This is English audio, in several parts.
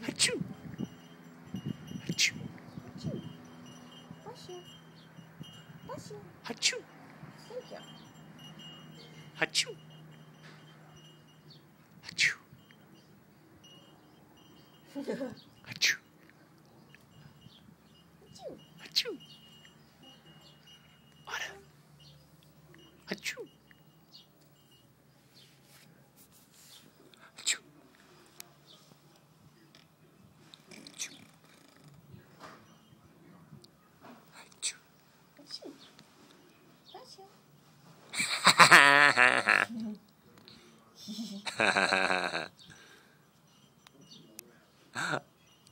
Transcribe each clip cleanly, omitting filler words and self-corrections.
Achoo. Achoo. Bless you. Bless you. Achoo. Thank you. Achoo. Achoo. Achoo. Achoo. Ora. Achoo. Achoo. Achoo. Achoo. Achoo. Bless you.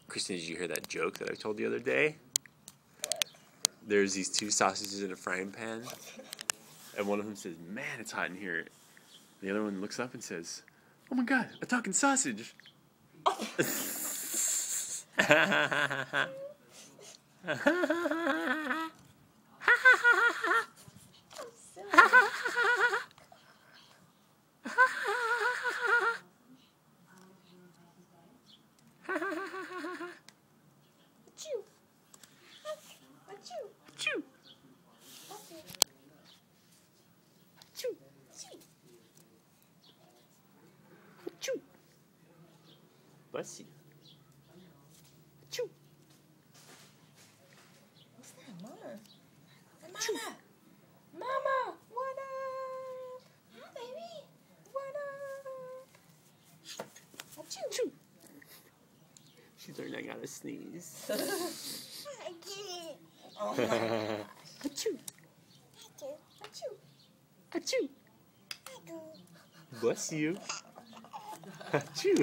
Kristen, did you hear that joke that I told the other day? There's these two sausages in a frying pan, and one of them says, "Man, it's hot in here." The other one looks up and says, "Oh my God, a talking sausage!" Achoo. Achoo. Achoo. Achoo. Achoo. Bless you. Achoo. What's that, Mama? Mama! Mama! What up? Hi, baby. What up? Achoo. Achoo. She's learning how to sneeze. I did it. Oh my gosh. Achoo. Achoo. Achoo. Achoo. Bless you. Achoo.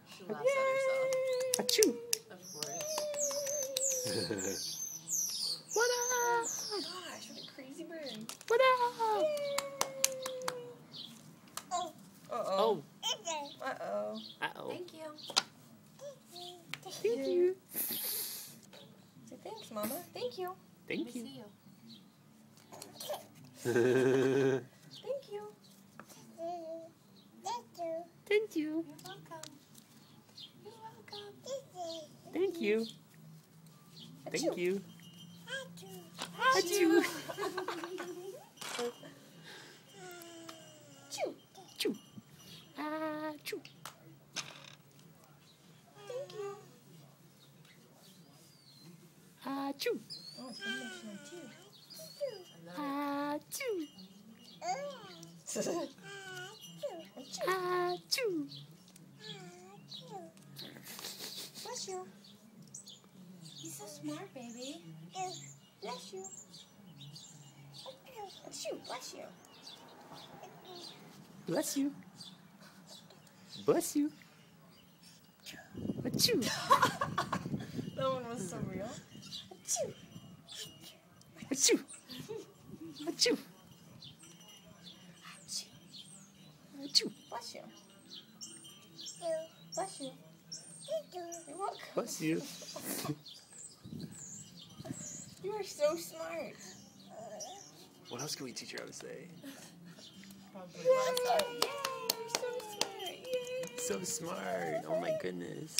She laughs at herself. Achoo. Of course. What up? Oh gosh, what a crazy bird. What up? Uh-oh. Oh. Uh-oh. Uh-oh. Thank you. Thank you. Say thanks, Mama. Thank you. Thank Let me you. see you. Thank you. Thank you. You're welcome. You're welcome. Thank you. Thank you. Achoo. Achoo. Achoo. Achoo. Achoo. Thank you. Achoo. Oh, it's emotional too. Achoo. Achoo. Achoo. Bless you. He's so smart, baby. Bless you. Achoo. Bless you. Bless you. Bless you. Achoo. That one was so real. Achoo. Achoo. Achoo. Achoo. Bless you. Bless you. You're welcome. Bless you. You are so smart. What else can we teach her how to say? Probably Yay! lots of. You're so smart. Yay! So smart. Oh my goodness.